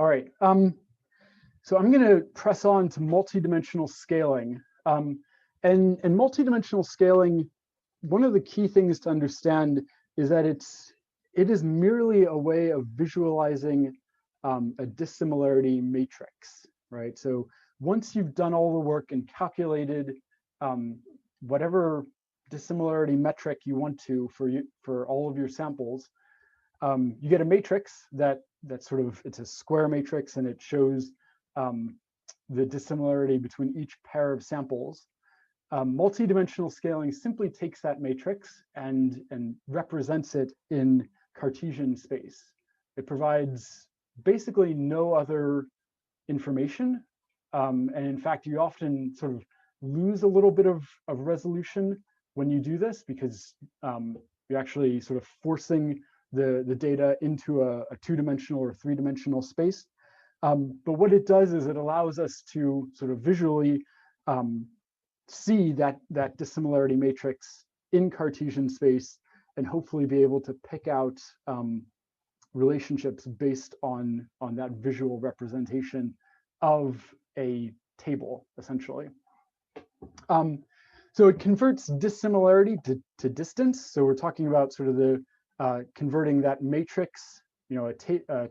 All right. So I'm going to press on to multidimensional scaling. And multidimensional scaling, one of the key things to understand is that it is merely a way of visualizing a dissimilarity matrix, right? So once you've done all the work and calculated whatever dissimilarity metric you want to for all of your samples, you get a matrix that sort of, it's a square matrix, and it shows the dissimilarity between each pair of samples. Multidimensional scaling simply takes that matrix and represents it in Cartesian space. It provides basically no other information. And in fact, you often sort of lose a little bit of resolution when you do this, because you're actually sort of forcing the data into a two-dimensional or three-dimensional space. But what it does is it allows us to sort of visually see that dissimilarity matrix in Cartesian space, and hopefully be able to pick out relationships based on that visual representation of a table, essentially. So it converts dissimilarity to distance. So we're talking about sort of the converting that matrix, a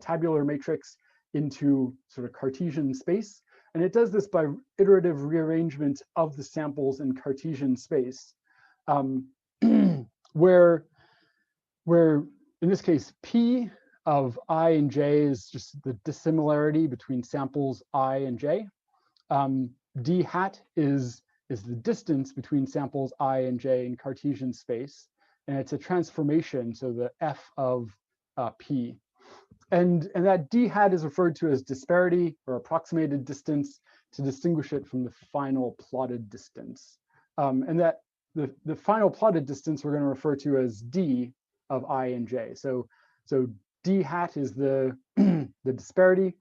tabular matrix, into sort of Cartesian space. And it does this by iterative rearrangement of the samples in Cartesian space, where in this case, P of I and J is just the dissimilarity between samples I and J. D hat is the distance between samples I and J in Cartesian space. And it's a transformation, so the F of P. And that D hat is referred to as disparity, or approximated distance, to distinguish it from the final plotted distance. And that the final plotted distance we're going to refer to as D of I and J. So D hat is the disparity,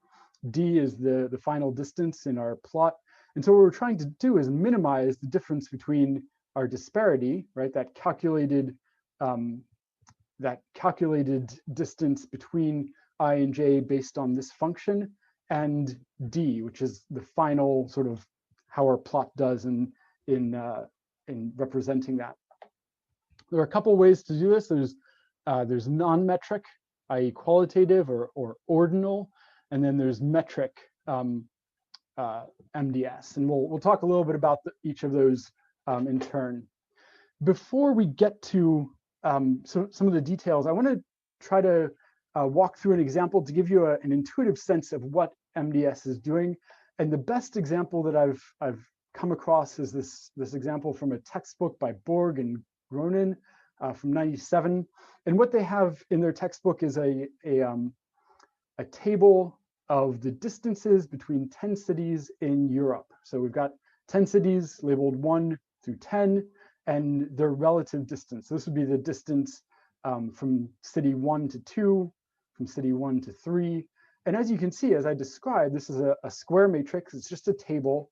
D is the final distance in our plot. And so what we're trying to do is minimize the difference between our disparity, right, that calculated distance between I and J based on this function, and D, which is the final sort of how our plot does in representing that. There are a couple ways to do this. There's non-metric, i.e. qualitative or ordinal, and then there's metric MDS. And we'll talk a little bit about each of those in turn. Before we get to some of the details, I want to try to walk through an example to give you an intuitive sense of what MDS is doing. And the best example that I've come across is this example from a textbook by Borg and Gronin from '97. And what they have in their textbook is a table of the distances between 10 cities in Europe. So we've got 10 cities labeled 1 through 10, and their relative distance. So this would be the distance from city 1 to 2, from city 1 to 3. And as you can see, as I described, this is a square matrix. It's just a table.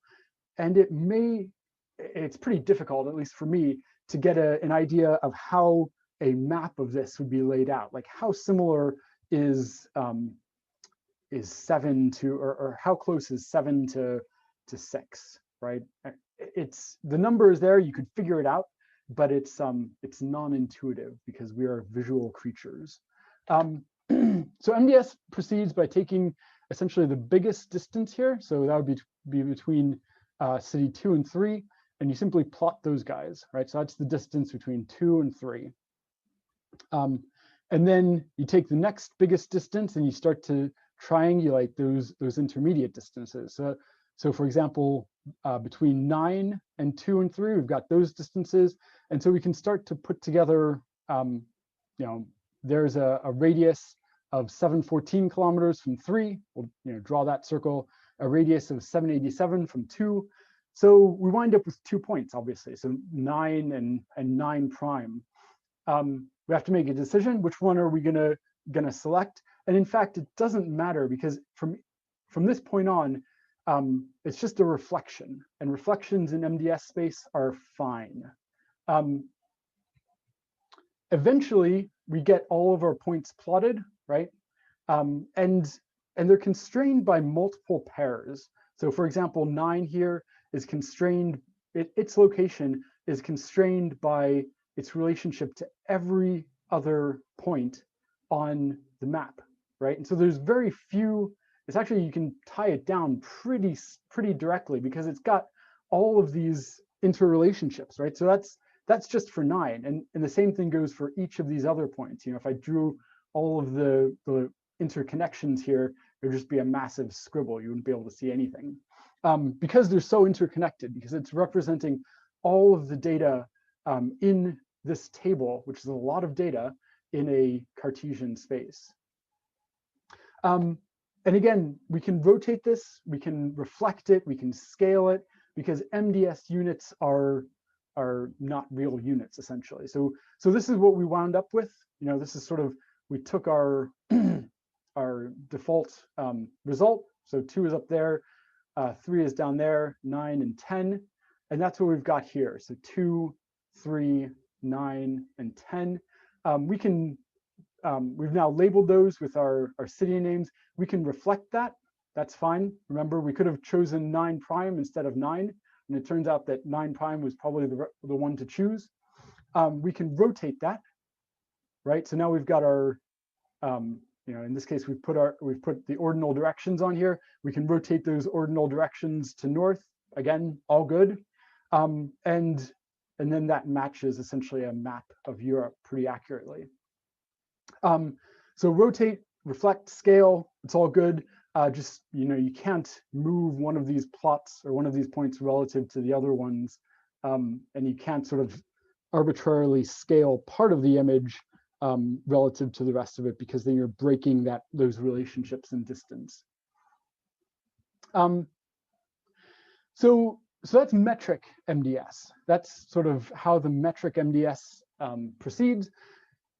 And it's pretty difficult, at least for me, to get an idea of how a map of this would be laid out. Like how similar is 7 to, or how close is 7 to 6, right? The number is there, you could figure it out, but it's non-intuitive because we are visual creatures. So MDS proceeds by taking essentially the biggest distance here. So that would be between city 2 and 3, and you simply plot those guys, right? So that's the distance between 2 and 3. And then you take the next biggest distance and you start to triangulate those intermediate distances. So for example, between 9 and 2 and 3, we've got those distances. And so we can start to put together, there's a radius of 714 kilometers from 3. We'll draw that circle, a radius of 787 from 2. So we wind up with 2 points, obviously. So 9 and 9 prime. We have to make a decision. Which one are we gonna select? And in fact, it doesn't matter, because from this point on, it's just a reflection, and reflections in MDS space are fine. Eventually, we get all of our points plotted, right? And they're constrained by multiple pairs. So for example, 9 here is constrained, its location is constrained by its relationship to every other point on the map, right? And so there's very few, it's actually, you can tie it down pretty directly because it's got all of these interrelationships, right? So that's just for 9. And the same thing goes for each of these other points. You know, if I drew all of the interconnections here, there'd just be a massive scribble. You wouldn't be able to see anything. Because they're so interconnected, because it's representing all of the data in this table, which is a lot of data in a Cartesian space. And again, we can rotate this, we can reflect it, we can scale it, because MDS units are not real units, essentially. So this is what we wound up with. You know, this is sort of, we took our our default result. So 2 is up there, 3 is down there, 9 and 10, and that's what we've got here. So 2, 3, 9, and 10. We can, we've now labeled those with our city names. We can reflect that. That's fine. Remember, we could have chosen 9 prime instead of 9, and it turns out that 9 prime was probably the one to choose. We can rotate that, right? So now we've got our, you know, in this case, we've put the ordinal directions on here. We can rotate those ordinal directions to north. Again, all good. And then that matches essentially a map of Europe pretty accurately. So rotate, reflect, scale, it's all good. Just, you know, you can't move one of these plots or one of these points relative to the other ones. And you can't sort of arbitrarily scale part of the image relative to the rest of it, because then you're breaking those relationships in distance. So that's metric MDS. That's sort of how the metric MDS proceeds.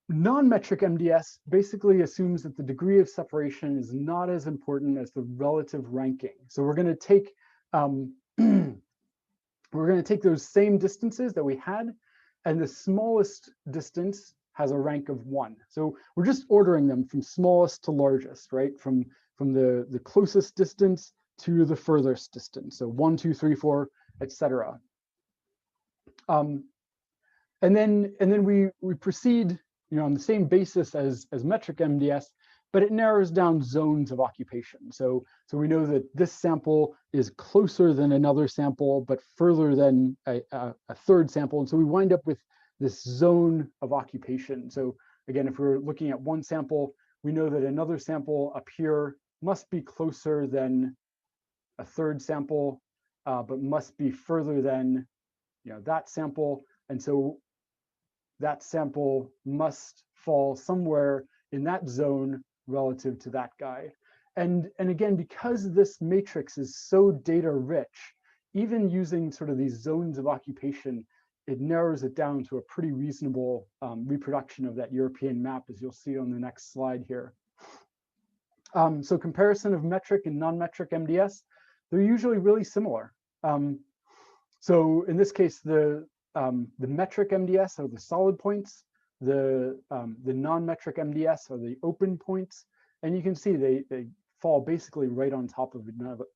Non-metric MDS basically assumes that the degree of separation is not as important as the relative ranking. So we're going to take those same distances that we had, and the smallest distance has a rank of 1. So we're just ordering them from smallest to largest, right? From the closest distance to the furthest distance. So 1, 2, 3, 4, etc. And then we proceed, you know, on the same basis as metric MDS, but it narrows down zones of occupation. So we know that this sample is closer than another sample, but further than a third sample. And so we wind up with this zone of occupation. So again, if we're looking at one sample, we know that another sample up here must be closer than a third sample, but must be further than, you know, that sample. And so that sample must fall somewhere in that zone relative to that guy. And again, because this matrix is so data rich, even using sort of these zones of occupation, it narrows it down to a pretty reasonable reproduction of that European map, as you'll see on the next slide here. So comparison of metric and non-metric MDS, they're usually really similar. So in this case, the metric MDS are the solid points, the non-metric MDS are the open points, and you can see they fall basically right on top of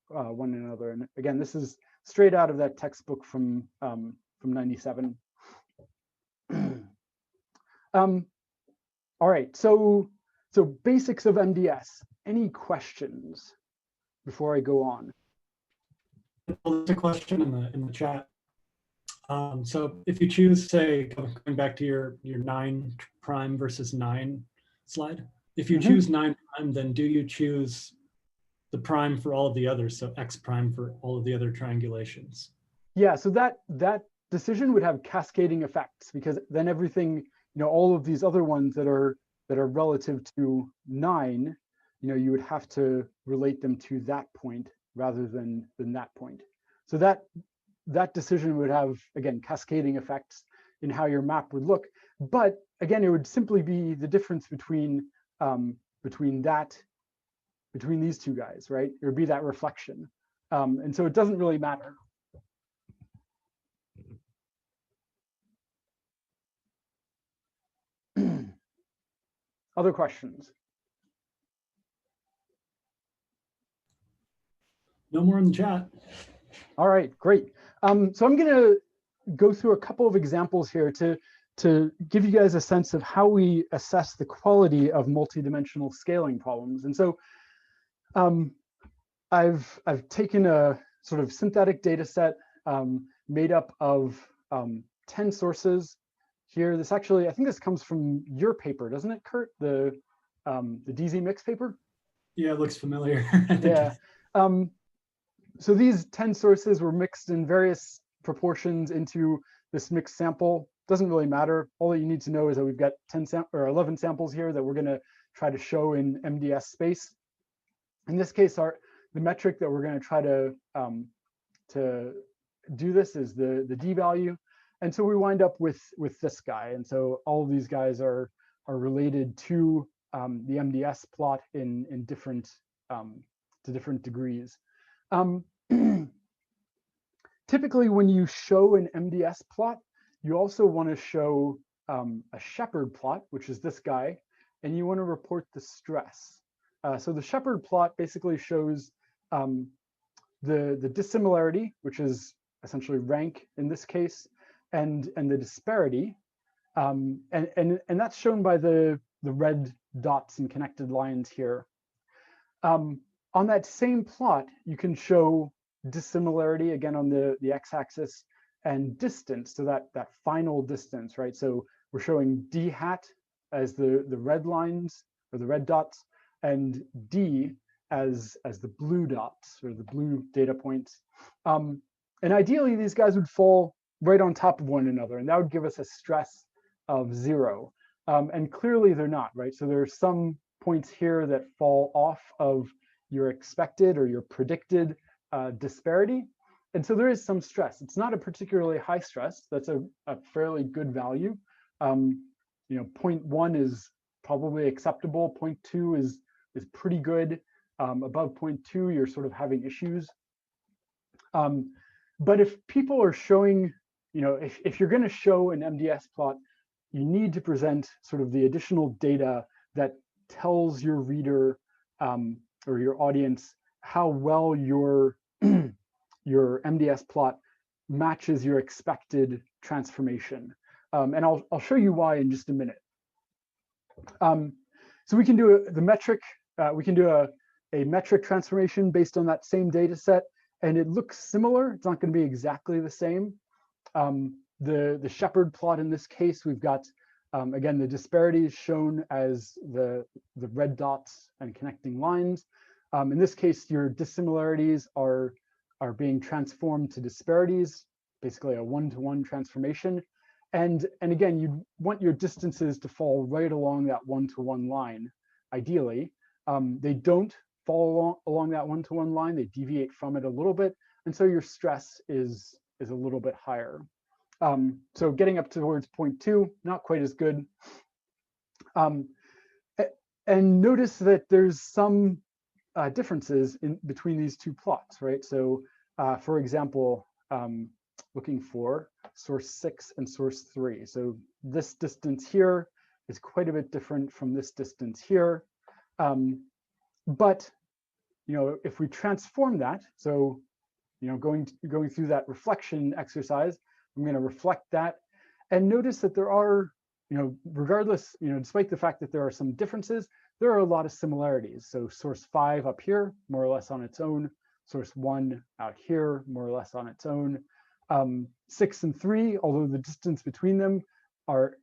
one another. And again, this is straight out of that textbook from 97. All right, so basics of MDS. Any questions before I go on? There's a question in the chat. So if you choose, say, going back to your 9 prime versus 9 slide, if you choose 9 prime, then do you choose the prime for all of the others, so X prime for all of the other triangulations? Yeah, so that decision would have cascading effects, because then everything, you know, all of these other ones that are relative to 9, you know, you would have to relate them to that point rather than that point. So that decision would have, again, cascading effects in how your map would look. But again, it would simply be the difference between these two guys, right? It would be that reflection. And so it doesn't really matter. Other questions? No more in the chat. All right, great. So I'm going to go through a couple of examples here to give you guys a sense of how we assess the quality of multidimensional scaling problems. And so I've taken a sort of synthetic data set made up of 10 sources here. This actually, I think this comes from your paper, doesn't it, Kurt? The DZ mix paper? Yeah, it looks familiar. Yeah. So these 10 sources were mixed in various proportions into this mixed sample. Doesn't really matter. All that you need to know is that we've got 11 samples here that we're going to try to show in MDS space. In this case, the metric that we're going to try to do this is the D value. And so we wind up with this guy. And so all of these guys are related to the MDS plot in different to different degrees. Typically, when you show an MDS plot, you also want to show a shepherd plot, which is this guy, and you want to report the stress. So the shepherd plot basically shows the dissimilarity, which is essentially rank in this case, and the disparity, and that's shown by the red dots and connected lines here. On that same plot, you can show dissimilarity again on the x-axis and distance, so that final distance, right? So we're showing D hat as the red lines or the red dots, and D as the blue dots or the blue data points. And ideally, these guys would fall right on top of one another, and that would give us a stress of 0. And clearly they're not, right? So there are some points here that fall off of your expected or your predicted disparity. And so there is some stress. It's not a particularly high stress. That's a fairly good value. 0.1 is probably acceptable. 0.2 is pretty good. Above 0.2, you're sort of having issues. But if people are showing, if you're going to show an MDS plot, you need to present sort of the additional data that tells your reader or your audience how well your MDS plot matches your expected transformation. And I'll show you why in just a minute. So we can do the metric, we can do a metric transformation based on that same data set, and it looks similar. It's not going to be exactly the same. The shepherd plot in this case, we've got, again, the disparity is shown as the red dots and connecting lines. In this case, your dissimilarities are being transformed to disparities, basically a one-to-one transformation. And again, you want your distances to fall right along that one-to-one line, ideally. They don't fall along that one-to-one line. They deviate from it a little bit. And so your stress is a little bit higher. So getting up towards 0.2, not quite as good. And notice that there's some differences between these two plots, right? So for example, looking for source 6 and source 3. So this distance here is quite a bit different from this distance here. But if we transform that, so going through that reflection exercise, I'm going to reflect that, and notice that there are, regardless, despite the fact that there are some differences, there are a lot of similarities. So source 5 up here, more or less on its own. Source 1 out here, more or less on its own. 6 and 3, although the distance between them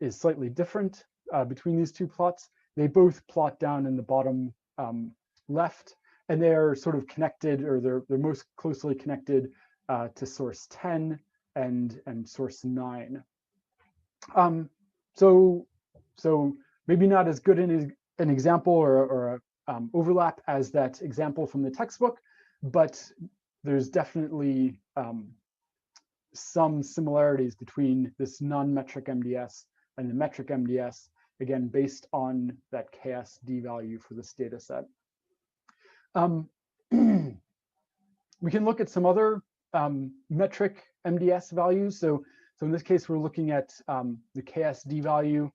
is slightly different between these two plots, they both plot down in the bottom left, and they are sort of connected, or they're most closely connected to source 10 and source 9. So maybe not as good an example or overlap as that example from the textbook, but there's definitely some similarities between this non-metric MDS and the metric MDS, again, based on that KSD value for this data set. We can look at some other metric MDS values. So in this case, we're looking at the KSD value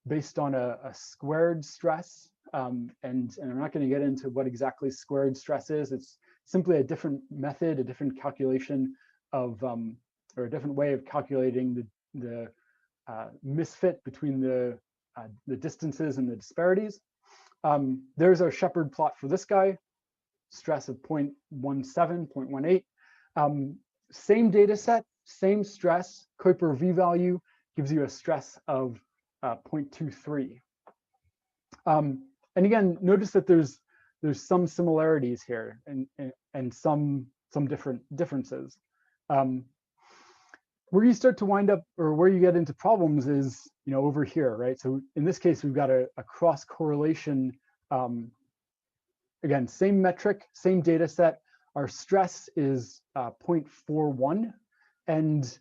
based on a squared stress. and I'm not going to get into what exactly squared stress is. It's simply a different method, a different calculation of, or a different way of calculating the misfit between the distances and the disparities. There's our shepherd plot for this guy, stress of 0.17, 0.18. Same data set, same stress, Kuiper V value gives you a stress of 0.23. And again, notice that there's some similarities here and some differences. Where you start to wind up, or where you get into problems, is over here, right? So in this case, we've got a cross correlation. Again, same metric, same data set. Our stress is 0.41, and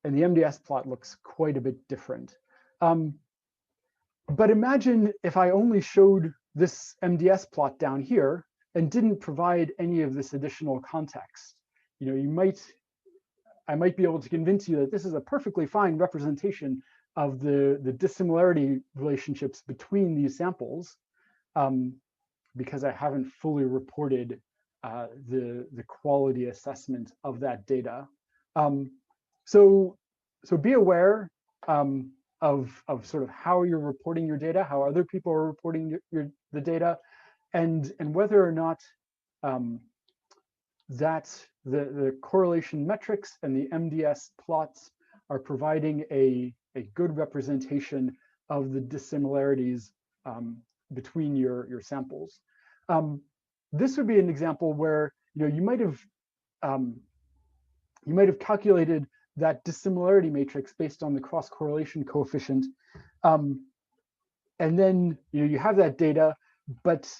the MDS plot looks quite a bit different. But imagine if I only showed this MDS plot down here and didn't provide any of this additional context. I might be able to convince you that this is a perfectly fine representation of the dissimilarity relationships between these samples, because I haven't fully reported the quality assessment of that data. So be aware of sort of how you're reporting your data, how other people are reporting the data, and whether or not that the correlation metrics and the MDS plots are providing a good representation of the dissimilarities between your samples. This would be an example where you might have calculated that dissimilarity matrix based on the cross correlation coefficient, and then you have that data, but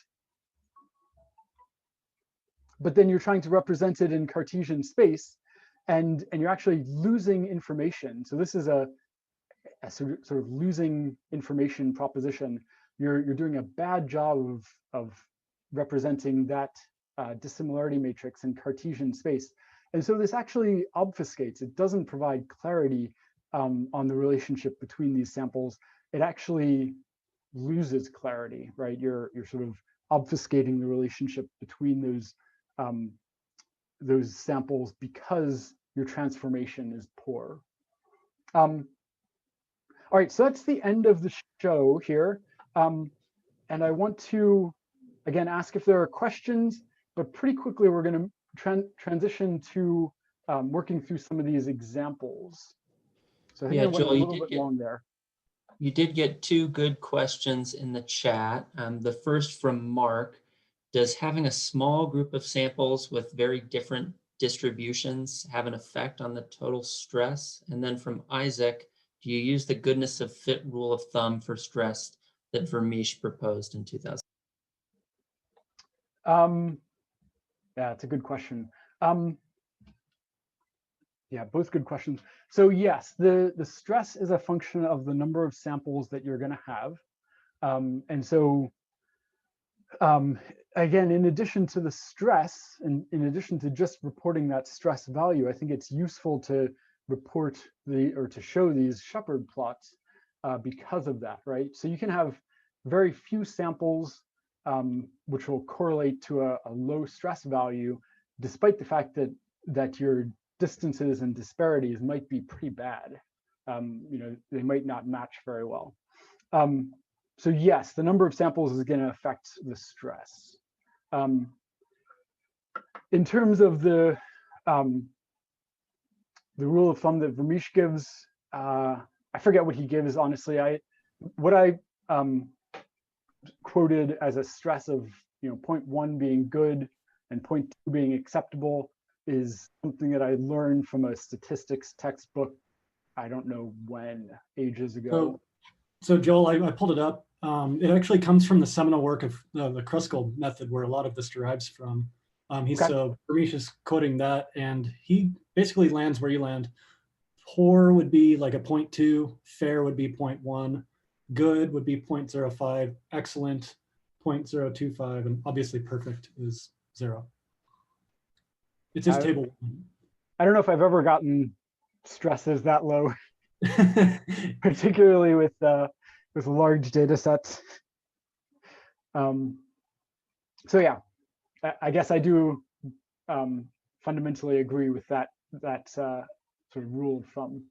then you're trying to represent it in Cartesian space, and you're actually losing information. So this is a sort of losing information proposition. You're doing a bad job of representing that dissimilarity matrix in Cartesian space. And so this actually obfuscates. It doesn't provide clarity on the relationship between these samples. It actually loses clarity, right? You're sort of obfuscating the relationship between those samples because your transformation is poor. All right, so that's the end of the show here. And I want to, again, ask if there are questions, but pretty quickly we're going to transition to working through some of these examples. So I think I went a little bit long there. You did get two good questions in the chat. The first from Mark: does having a small group of samples with very different distributions have an effect on the total stress? And then from Isaac: do you use the goodness of fit rule of thumb for stress that Vermeesh proposed in 2000? Yeah, it's a good question. Yeah, both good questions. So yes, the stress is a function of the number of samples that you're going to have. And so again, in addition to the stress, and in addition to just reporting that stress value, I think it's useful to report to show these shepherd plots because of that, right? So you can have very few samples which will correlate to a low stress value, despite the fact that your distances and disparities might be pretty bad. They might not match very well. So yes, the number of samples is going to affect the stress. In terms of the rule of thumb that Vermeesh gives, I forget what he gives, honestly. What I quoted as a stress of 0.1 being good and 0.2 being acceptable is something that I learned from a statistics textbook, I don't know when, ages ago. So Joel, I pulled it up. It actually comes from the seminal work of the Kruskal method, where a lot of this derives from. So Vermeesh is quoting that, and he basically lands where you land. Poor would be like a 0.2, fair would be 0.1, good would be 0.05, excellent 0.025, and obviously perfect is 0. It's his table. I don't know if I've ever gotten stresses that low, particularly with large data sets. So yeah, I guess I do fundamentally agree with that sort of rule of thumb.